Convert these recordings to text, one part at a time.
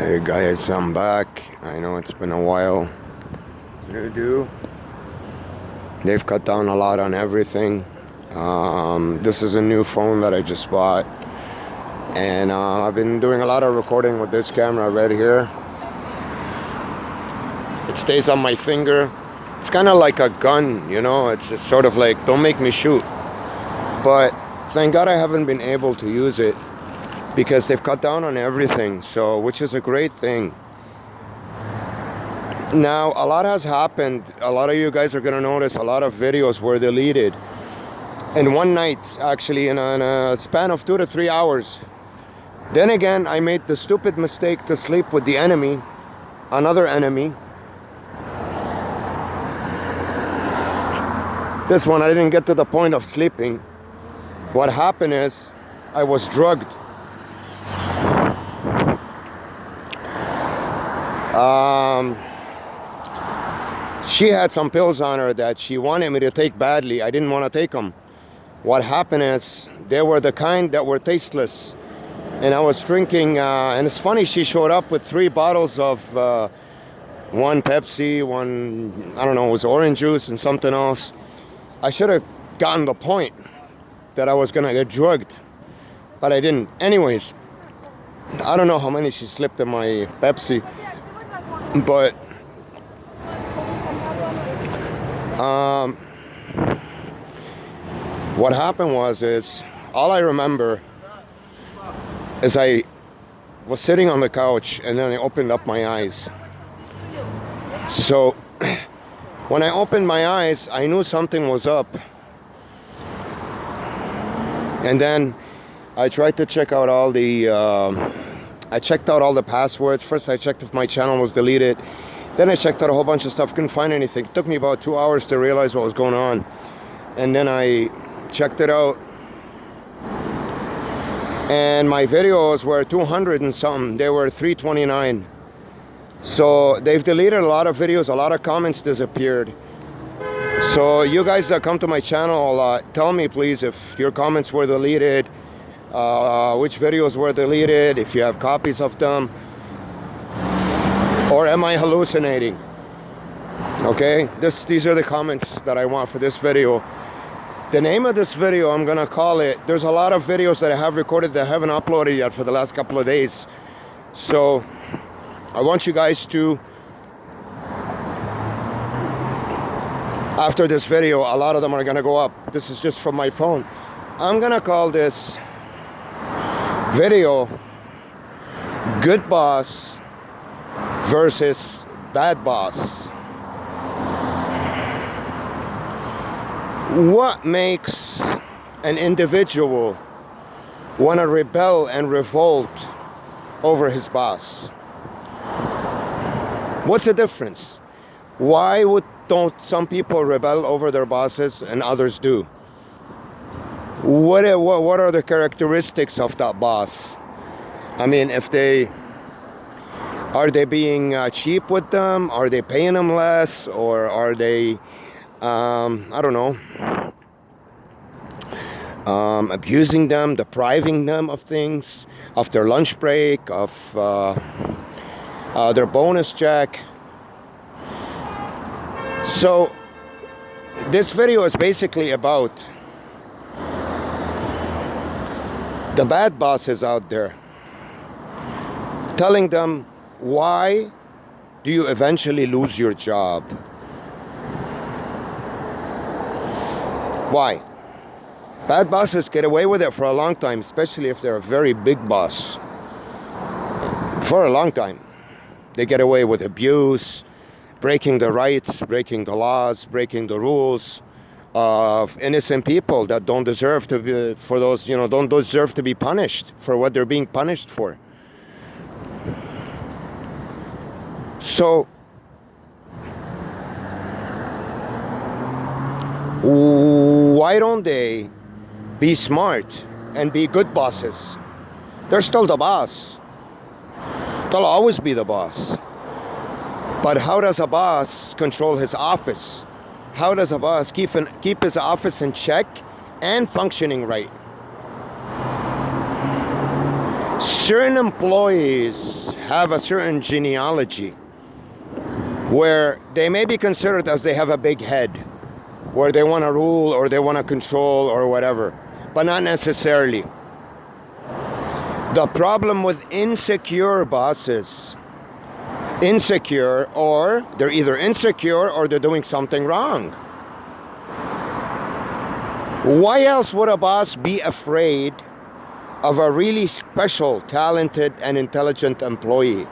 Hey guys, I'm back. I know it's been a while. They've cut down a lot on everything. This is a new phone that I just bought, and I've been doing a lot of recording with this camera right here. It stays on my finger. It's kind of like a gun, you know. It's just sort of like, don't make me shoot. But thank God I haven't been able to use it, because they've cut down on everything, so which is a great thing. Now, a lot has happened. A lot of you guys are going to notice a lot of videos were deleted. In one night, actually, in a span of 2 to 3 hours. Then again, I made the stupid mistake to sleep with the enemy, another enemy. This one, I didn't get to the point of sleeping. What happened is, I was drugged. She had some pills on her that she wanted me to take badly. I didn't want to take them. What happened is, they were the kind that were tasteless. And I was drinking, and it's funny, she showed up with 3 bottles of one Pepsi, one, I don't know, it was orange juice and something else. I should have gotten the point that I was going to get drugged, but I didn't. Anyways, I don't know how many she slipped in my Pepsi, but what happened is all I remember is I was sitting on the couch, and then I opened up my eyes. So when I opened my eyes, I knew something was up. And then I tried to check out all the I checked out all the passwords. First I checked if my channel was deleted. Then I checked out a whole bunch of stuff, couldn't find anything. It took me about 2 hours to realize what was going on. And then I checked it out. And my videos were 200 and something. They were 329. So they've deleted a lot of videos, a lot of comments disappeared. So you guys that come to my channel a lot, tell me please if your comments were deleted, which videos were deleted, if you have copies of them. Or am I hallucinating? Okay, these are the comments that I want for this video. The name of this video, I'm gonna call it, there's a lot of videos that I have recorded that I haven't uploaded yet for the last couple of days. So I want you guys to, after this video, a lot of them are gonna go up. This is just from my phone. I'm gonna call this video Good Boss versus Bad Boss. What makes an individual want to rebel and revolt over his boss? What's the difference? Why don't some people rebel over their bosses and others do? What are the characteristics of that boss? I mean, are they being cheap with them? Are they paying them less? Or are they, I don't know, abusing them, depriving them of things, of their lunch break, of their bonus check? So this video is basically about the bad bosses out there, telling them, why do you eventually lose your job? Why? Bad bosses get away with it for a long time, especially if they're a very big boss. For a long time. They get away with abuse, breaking the rights, breaking the laws, breaking the rules of innocent people that don't deserve to be, don't deserve to be punished for what they're being punished for. So why don't they be smart and be good bosses? They're still the boss. They'll always be the boss. But how does a boss control his office? How does a boss keep his office in check and functioning right? Certain employees have a certain genealogy where they may be considered as they have a big head, where they want to rule or they want to control or whatever, but not necessarily. The problem with insecure bosses, insecure, or they're either insecure or they're doing something wrong. Why else would a boss be afraid of a really special, talented, and intelligent employee?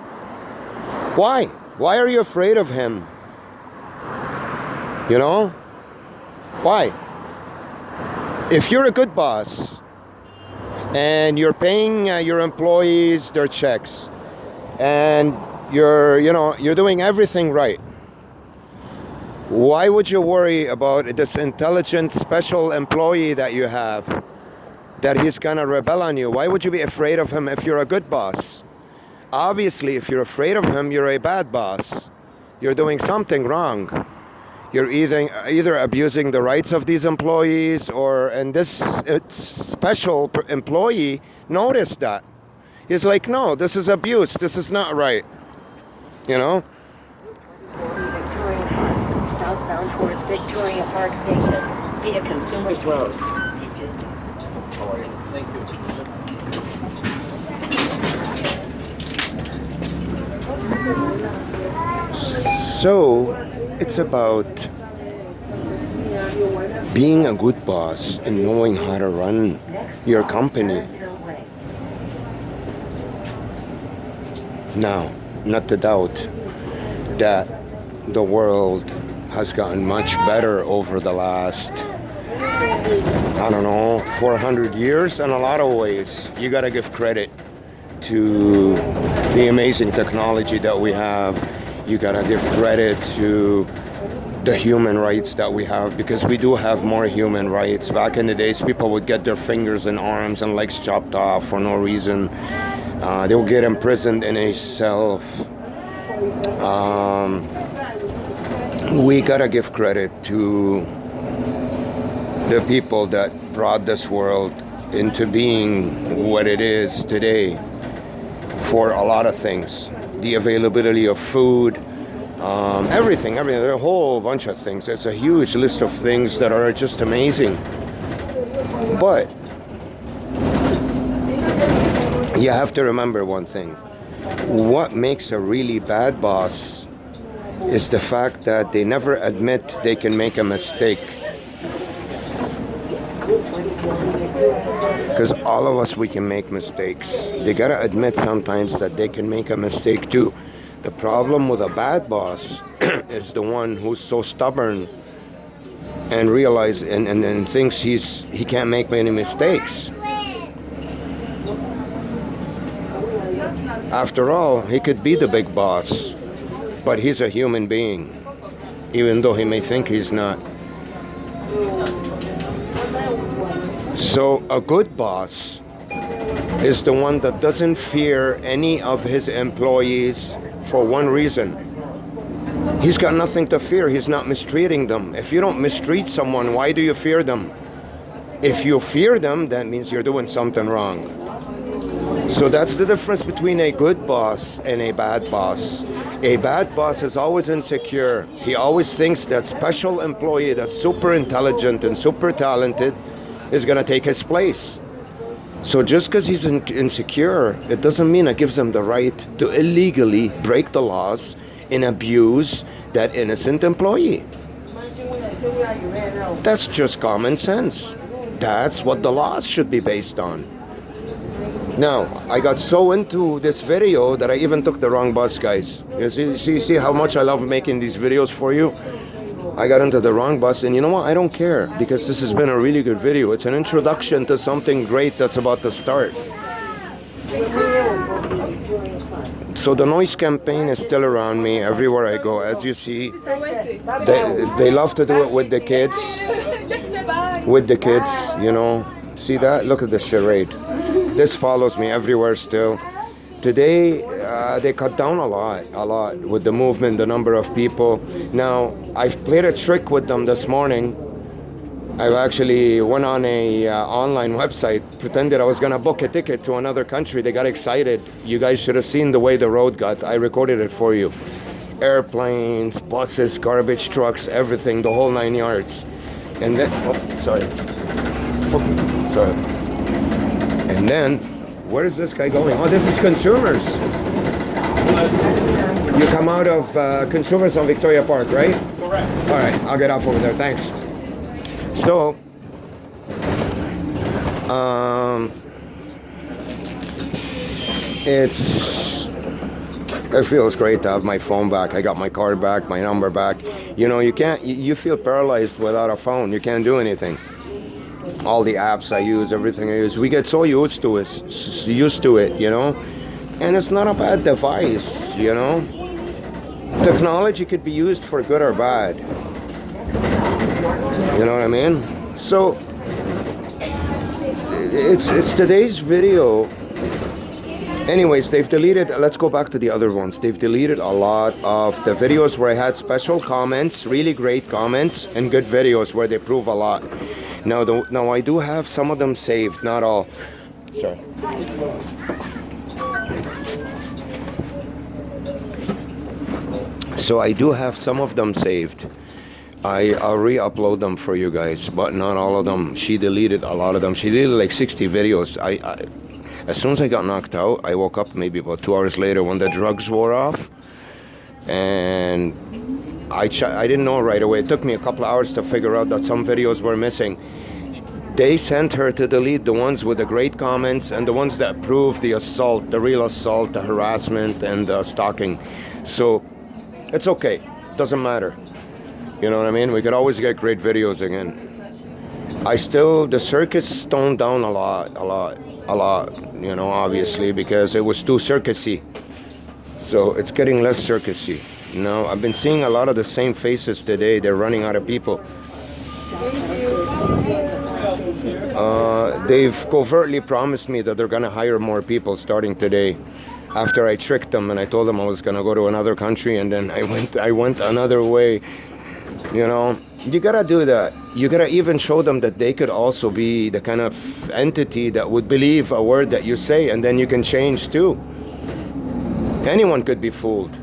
Why? Why are you afraid of him? You know? Why? If you're a good boss and you're paying your employees their checks and you're doing everything right, why would you worry about this intelligent, special employee that you have, that he's gonna rebel on you? Why would you be afraid of him if you're a good boss? Obviously, if you're afraid of him, you're a bad boss. You're doing something wrong. You're either abusing the rights of these employees, and this special employee noticed that. He's like, no, this is abuse. This is not right. You know? Southbound towards Victoria Park Station via Consumers Road. Thank you. So, it's about being a good boss and knowing how to run your company. Now, not to doubt that the world has gotten much better over the last, 400 years in a lot of ways. You gotta give credit to the amazing technology that we have. You gotta give credit to the human rights that we have, because we do have more human rights. Back in the days, people would get their fingers and arms and legs chopped off for no reason. They would get imprisoned in a cell. We gotta give credit to the people that brought this world into being what it is today for a lot of things. The availability of food, everything, there are a whole bunch of things. It's a huge list of things that are just amazing. But you have to remember one thing. What makes a really bad boss is the fact that they never admit they can make a mistake. Because all of us, we can make mistakes. They gotta admit sometimes that they can make a mistake too. The problem with a bad boss is the one who's so stubborn and realize and thinks he can't make many mistakes. After all, he could be the big boss, but he's a human being, even though he may think he's not. So a good boss is the one that doesn't fear any of his employees for one reason. He's got nothing to fear. He's not mistreating them. If you don't mistreat someone, why do you fear them? If you fear them, that means you're doing something wrong. So that's the difference between a good boss and a bad boss. A bad boss is always insecure. He always thinks that special employee that's super intelligent and super talented is going to take his place. So just because he's insecure, it doesn't mean it gives him the right to illegally break the laws and abuse that innocent employee. That's just common sense. That's what the laws should be based on. Now, I got so into this video that I even took the wrong bus, guys. You see how much I love making these videos for you? I got into the wrong bus, and you know what? I don't care, because this has been a really good video. It's an introduction to something great that's about to start. So the noise campaign is still around me everywhere I go. As you see, they love to do it with the kids. With the kids, you know. See that? Look at the charade. This follows me everywhere still. Today, they cut down a lot with the movement, the number of people. Now, I've played a trick with them this morning I actually went on a online website, pretended I was gonna book a ticket to another country. They got excited. You guys should have seen the way the road got. I recorded it for you. Airplanes, buses, garbage trucks, everything, the whole 9 yards. And then, sorry. Sorry. And then, where is this guy going? Oh, this is Consumers. You come out of Consumers on Victoria Park, right? Correct. All right, I'll get off over there. Thanks. So, it feels great to have my phone back. I got my card back, my number back. You know, you feel paralyzed without a phone. You can't do anything. All the apps I use, everything I use, we get so used to it, you know? And it's not a bad device, you know? Technology could be used for good or bad. You know what I mean? So it's today's video. Anyways, they've deleted, let's go back to the other ones. They've deleted a lot of the videos where I had special comments, really great comments, and good videos where they prove a lot. Now I do have some of them saved, not all. Sorry. So I do have some of them saved. I'll re-upload them for you guys, but not all of them. She deleted a lot of them. She deleted like 60 videos. As soon as I got knocked out, I woke up maybe about 2 hours later when the drugs wore off, and I didn't know right away. It took me a couple of hours to figure out that some videos were missing. They sent her to delete the ones with the great comments and the ones that prove the assault, the real assault, the harassment, and the stalking. So it's okay. Doesn't matter. You know what I mean? We could always get great videos again. The circus toned down a lot, you know, obviously, because it was too circusy. So it's getting less circusy. You know, I've been seeing a lot of the same faces today. They're running out of people. They've covertly promised me that they're gonna hire more people starting today. After I tricked them and I told them I was gonna go to another country, and then I went another way. You know, you gotta do that. You gotta even show them that they could also be the kind of entity that would believe a word that you say, and then you can change too. Anyone could be fooled.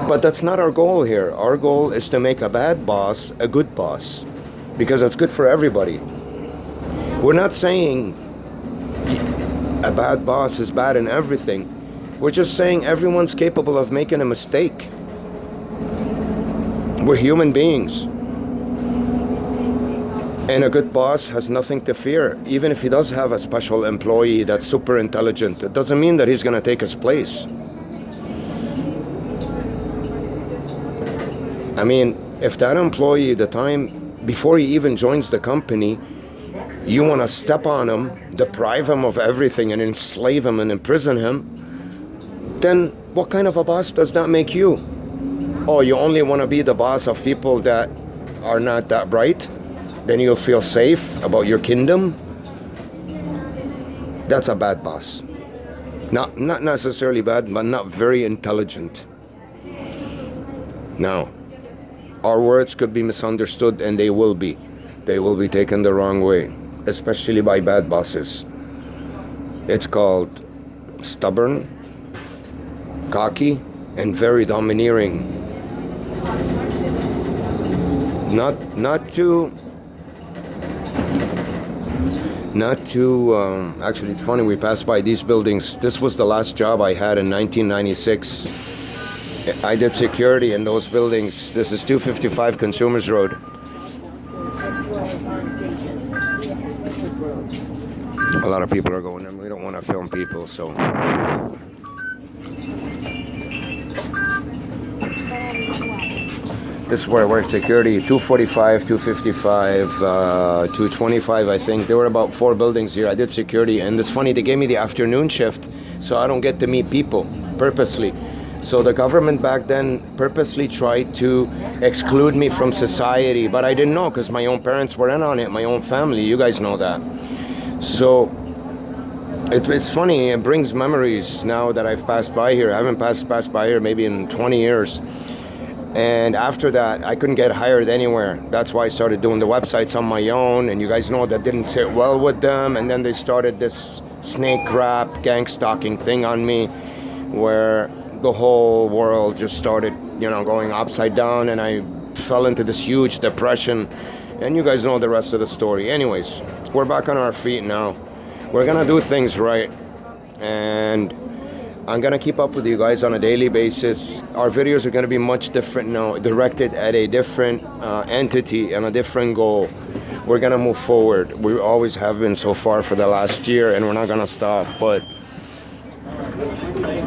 But that's not our goal here. Our goal is to make a bad boss a good boss, because that's good for everybody. We're not saying a bad boss is bad in everything. We're just saying everyone's capable of making a mistake. We're human beings. And a good boss has nothing to fear. Even if he does have a special employee that's super intelligent, it doesn't mean that he's going to take his place. I mean, if that employee, the time before he even joins the company, you want to step on him, deprive him of everything, and enslave him and imprison him, then what kind of a boss does that make you? Oh, you only want to be the boss of people that are not that bright? Then you'll feel safe about your kingdom? That's a bad boss. Not necessarily bad, but not very intelligent. Now, our words could be misunderstood, and they will be. They will be taken the wrong way, especially by bad bosses. It's called stubborn, cocky, and very domineering. Actually, it's funny, we passed by these buildings. This was the last job I had in 1996. I did security in those buildings. This is 255 Consumers Road. A lot of people are going in. We don't want to film people, so. This is where I worked security, 245, 255, 225, I think. There were about 4 buildings here. I did security, and it's funny, they gave me the afternoon shift, so I don't get to meet people, purposely. So the government back then purposely tried to exclude me from society, but I didn't know, because my own parents were in on it, my own family, you guys know that. So it's funny, it brings memories now that I've passed by here. I haven't passed by here maybe in 20 years. And after that, I couldn't get hired anywhere. That's why I started doing the websites on my own. And you guys know that didn't sit well with them. And then they started this snake rap, gang stalking thing on me, where the whole world just started, going upside down. And I fell into this huge depression. And you guys know the rest of the story. Anyways, we're back on our feet now. We're gonna do things right. And I'm gonna keep up with you guys on a daily basis. Our videos are gonna be much different now, directed at a different entity and a different goal. We're gonna move forward. We always have been so far for the last year, and we're not gonna stop. But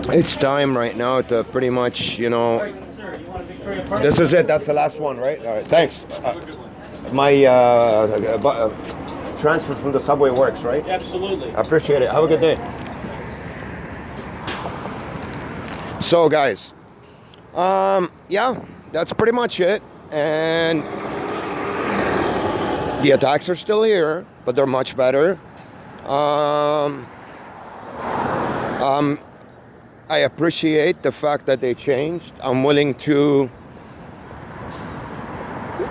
it's time right now to pretty much, this is it. That's the last one, right? All right, thanks. My transfer from the subway works, right? Absolutely. I appreciate it. Have a good day. So guys, yeah, that's pretty much it. And the attacks are still here, but they're much better. I appreciate the fact that they changed. I'm willing to...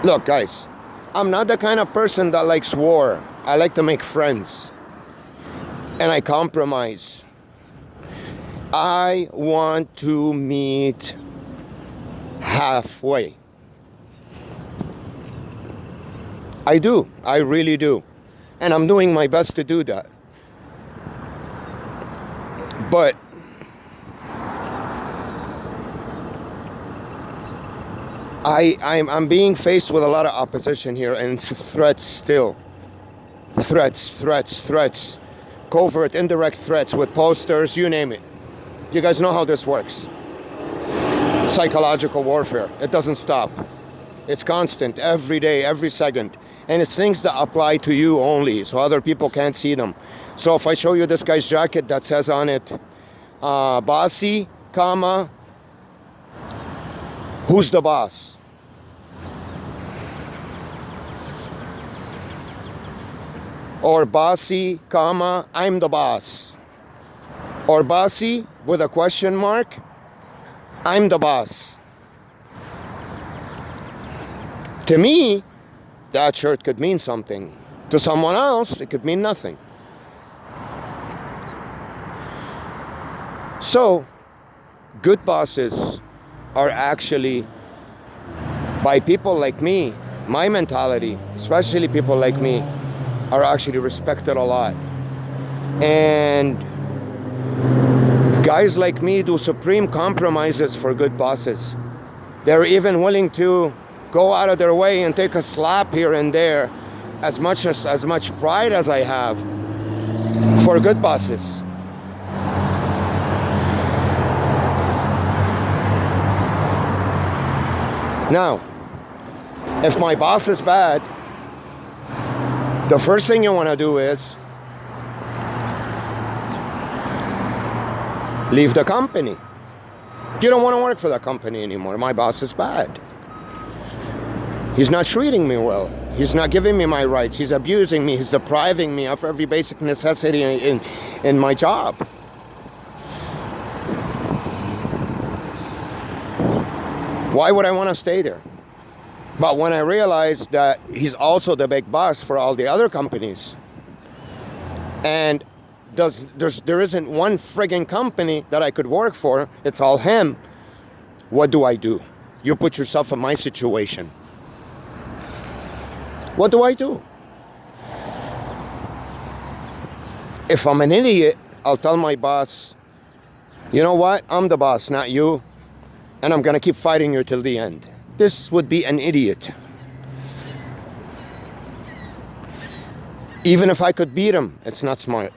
Look, guys, I'm not the kind of person that likes war. I like to make friends. And I compromise. I want to meet halfway. I do. I really do. And I'm doing my best to do that. But I'm being faced with a lot of opposition here, and threats still. Threats. Covert, indirect threats with posters, you name it. You guys know how this works. Psychological warfare. It doesn't stop. It's constant, every day, every second. And it's things that apply to you only, so other people can't see them. So if I show you this guy's jacket that says on it, bossy, comma, who's the boss? Or bossy, comma, I'm the boss. Or bossy, with a question mark, I'm the boss. To me, that shirt could mean something. To someone else, it could mean nothing. So, good bosses are actually, by people like me, my mentality, especially people like me, are actually respected a lot. And guys like me do supreme compromises for good bosses. They're even willing to go out of their way and take a slap here and there, as much pride as I have, for good bosses. Now, if my boss is bad, the first thing you want to do is leave the company. You don't want to work for that company anymore. My boss is bad. He's not treating me well. He's not giving me my rights. He's abusing me. He's depriving me of every basic necessity in my job. Why would I want to stay there? But when I realized that he's also the big boss for all the other companies, and there isn't one friggin' company that I could work for, it's all him, what do? You put yourself in my situation. What do I do? If I'm an idiot, I'll tell my boss, you know what? I'm the boss, not you. And I'm gonna keep fighting you till the end. This would be an idiot. Even if I could beat him, it's not smart.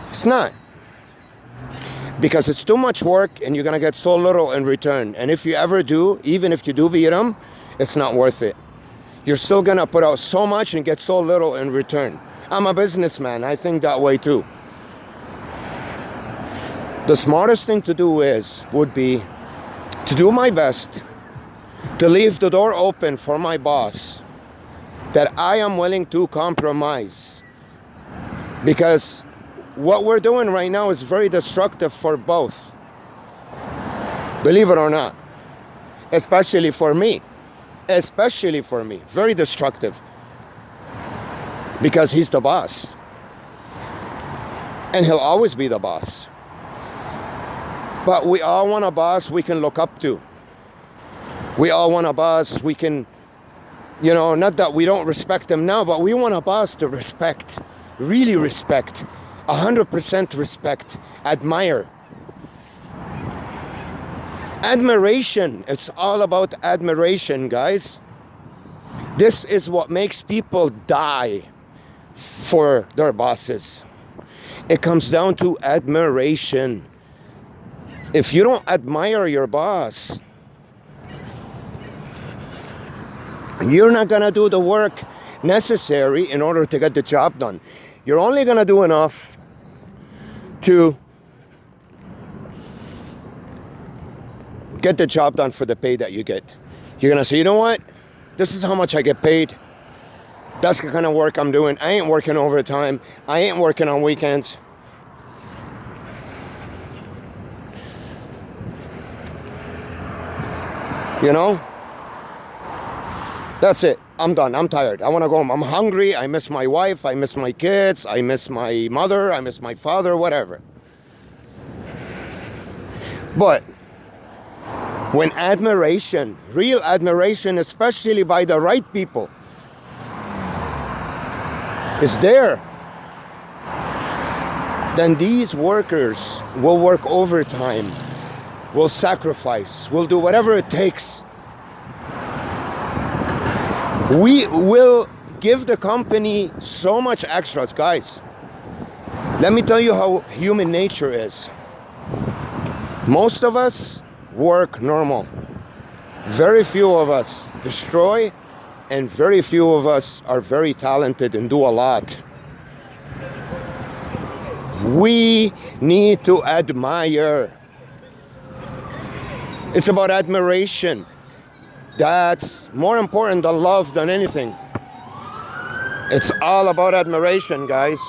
It's not. Because it's too much work and you're gonna get so little in return. And if you ever do, even if you do beat him, it's not worth it. You're still gonna put out so much and get so little in return. I'm a businessman, I think that way too. The smartest thing to do would be to do my best to leave the door open for my boss, that I am willing to compromise. Because what we're doing right now is very destructive for both. Believe it or not. especially for me. Especially for me. Very destructive. Because he's the boss. And he'll always be the boss. But we all want a boss we can look up to. We all want a boss we can, not that we don't respect him now, but we want a boss to respect. Really respect. 100% respect. Admire. Admiration. It's all about admiration, guys. This is what makes people die for their bosses. It comes down to admiration. If you don't admire your boss, you're not gonna do the work necessary in order to get the job done. You're only gonna do enough to get the job done for the pay that you get. You're gonna say, you know what? This is how much I get paid. That's the kind of work I'm doing. I ain't working overtime. I ain't working on weekends. That's it. I'm done. I'm tired. I want to go home. I'm hungry. I miss my wife. I miss my kids. I miss my mother. I miss my father, whatever. But when admiration, real admiration, especially by the right people, is there, then these workers will work overtime, will sacrifice, will do whatever it takes. We will give the company so much extras, guys. Let me tell you how human nature is. Most of us work normal. Very few of us destroy, and very few of us are very talented and do a lot. We need to admire. It's about admiration. That's more important than love, than anything. It's all about admiration, guys.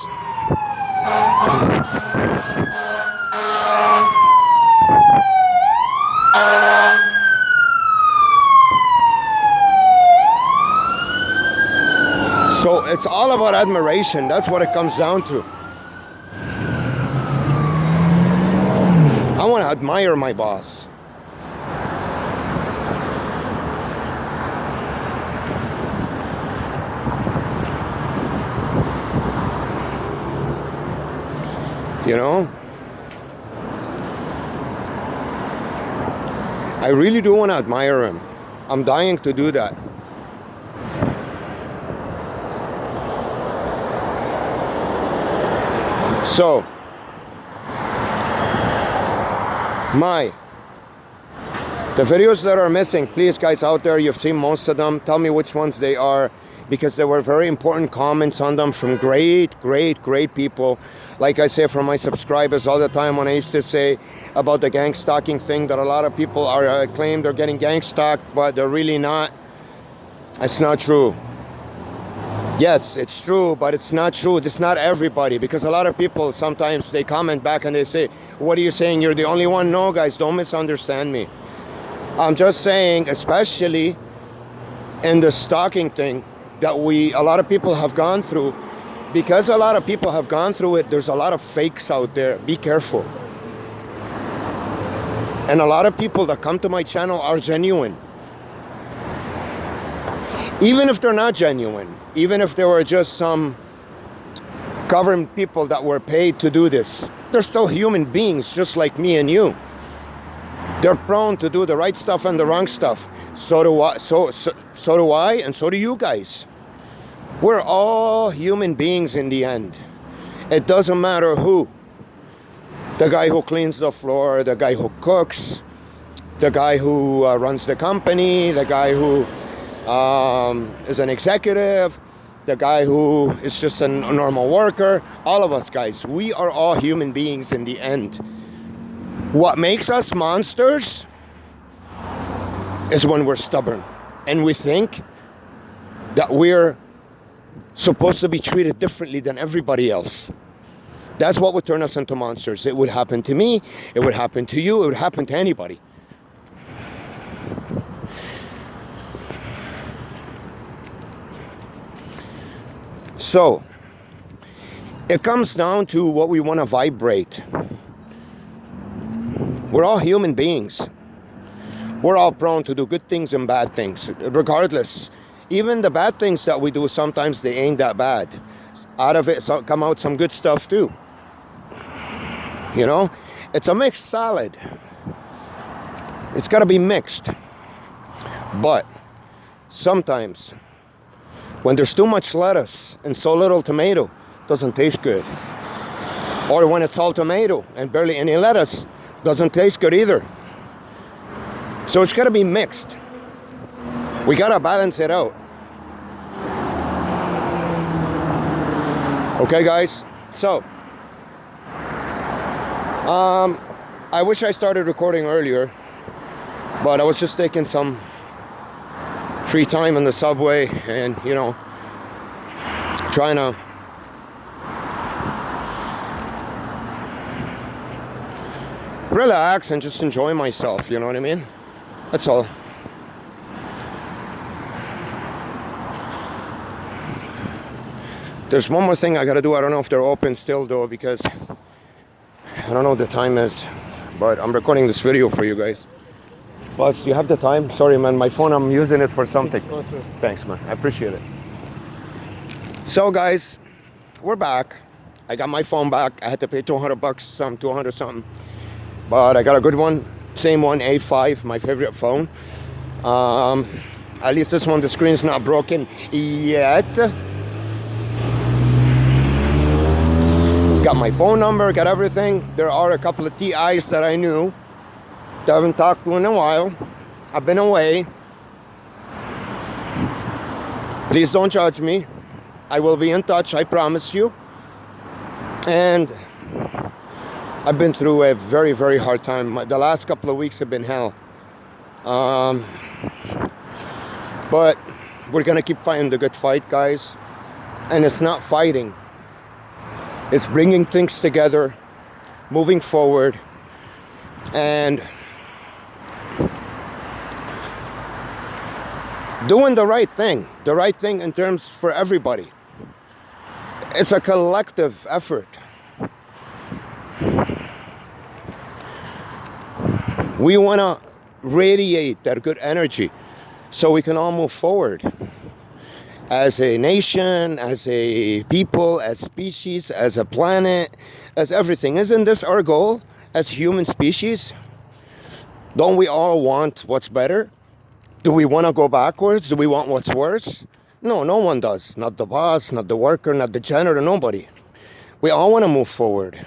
So it's all about admiration. That's what it comes down to. I want to admire my boss. I really do want to admire him. I'm dying to do that. So, the videos that are missing, please guys out there, you've seen most of them. Tell me which ones they are, because there were very important comments on them from great people. Like I say from my subscribers all the time, when I used to say about the gang stalking thing, that a lot of people are claim they're getting gang stalked, but they're really not. It's not true. Yes, it's true, but it's not true. It's not everybody, because a lot of people sometimes they comment back and they say, what are you saying? You're the only one? No, guys, don't misunderstand me. I'm just saying, especially in the stalking thing that a lot of people have gone through, because a lot of people have gone through it, there's a lot of fakes out there. Be careful. And a lot of people that come to my channel are genuine. Even if they're not genuine, even if they were just some government people that were paid to do this, they're still human beings just like me and you. They're prone to do the right stuff and the wrong stuff. So do I, so do I, and so do you guys. We're all human beings in the end. It doesn't matter who. The guy who cleans the floor, the guy who cooks, the guy who runs the company, the guy who is an executive, the guy who is just a normal worker. All of us, guys, we are all human beings in the end. What makes us monsters is when we're stubborn and we think that we're supposed to be treated differently than everybody else. That's what would turn us into monsters. It would happen to me, it would happen to you, it would happen to anybody. So, it comes down to what we want to vibrate. We're all human beings. We're all prone to do good things and bad things, regardless. Even the bad things that we do, sometimes they ain't that bad. Out of it come out some good stuff too. You know, it's a mixed salad. It's got to be mixed. But sometimes when there's too much lettuce and so little tomato, it doesn't taste good. Or when it's all tomato and barely any lettuce, doesn't taste good either. So it's got to be mixed. We got to balance it out. Okay, guys? So, I wish I started recording earlier, but I was just taking some free time in the subway and, you know, trying to relax and just enjoy myself, you know what I mean? That's all. There's one more thing I gotta do. I don't know if they're open still though, because I don't know what the time is, but I'm recording this video for you guys. Boss, do you have the time? Sorry, man, my phone, I'm using it for something. Thanks, man, I appreciate it. So guys, we're back. I got my phone back. I had to pay $200, 200 something, but I got a good one. Same one, A5, my favorite phone. At least this one, the screen's not broken yet. Got my phone number, got everything. There are a couple of TIs that I knew that I haven't talked to in a while. I've been away. Please don't judge me. I will be in touch, I promise you. And I've been through a very, very hard time. The last couple of weeks have been hell. But we're gonna keep fighting the good fight, guys. And it's not fighting. It's bringing things together, moving forward, and doing the right thing in terms for everybody. It's a collective effort. We want to radiate that good energy so we can all move forward. As a nation, as a people, as species, as a planet, as everything. Isn't this our goal as human species? Don't we all want what's better? Do we want to go backwards? Do we want what's worse? No, no one does. Not the boss, not the worker, not the janitor, nobody. We all want to move forward.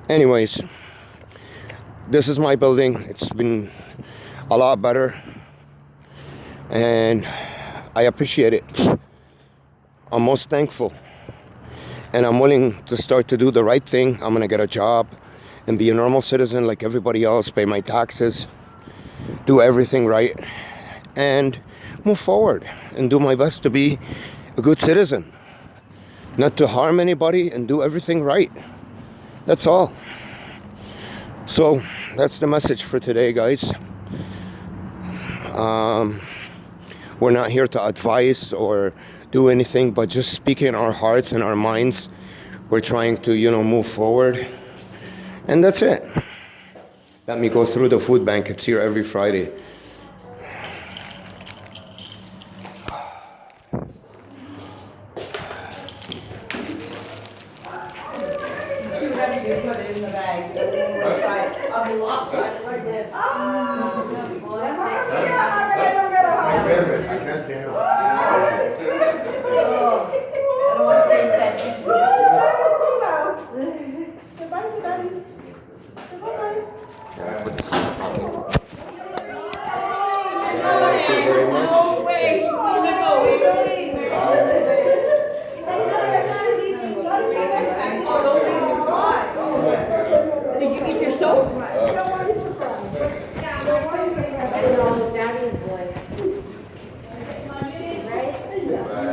Anyways, this is my building. It's been a lot better. And I appreciate it. I'm most thankful. And I'm willing to start to do the right thing. I'm going to get a job and be a normal citizen like everybody else, pay my taxes, do everything right, and move forward and do my best to be a good citizen. Not to harm anybody and do everything right. That's all. So that's the message for today, guys. We're not here to advise or do anything, but just speak in our hearts and our minds. We're trying to, you know, move forward. And that's it. Let me go through the food bank. It's here every Friday. Too heavy to put it in the bag. I'll be lopsided like this. My favorite. I can't say no. I don't want to face that heat. Goodbye, Daddy. Goodbye. Thank you very much. Did you eat your soap? Daddy's boy. Right?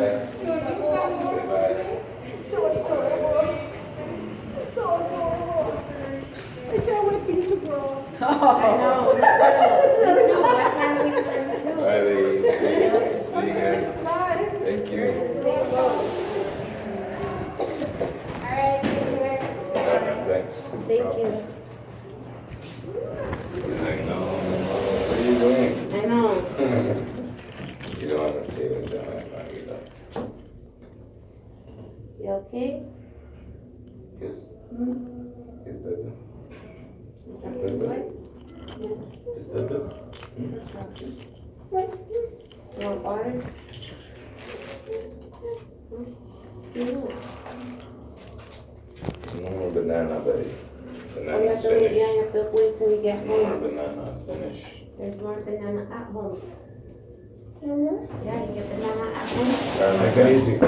Thank you. I know. What are you doing? I know. You don't want to stay with them. I know you don't. You okay? Yes. Hmm? Is that them? What? Is that them? You want water? No more banana, buddy. Oh, you have Banana's to wait, finished. yeah, you have to wait till we get No more home. banana. Finish. There's more banana at home. Yeah, you get banana at home. Make it easy. Yeah.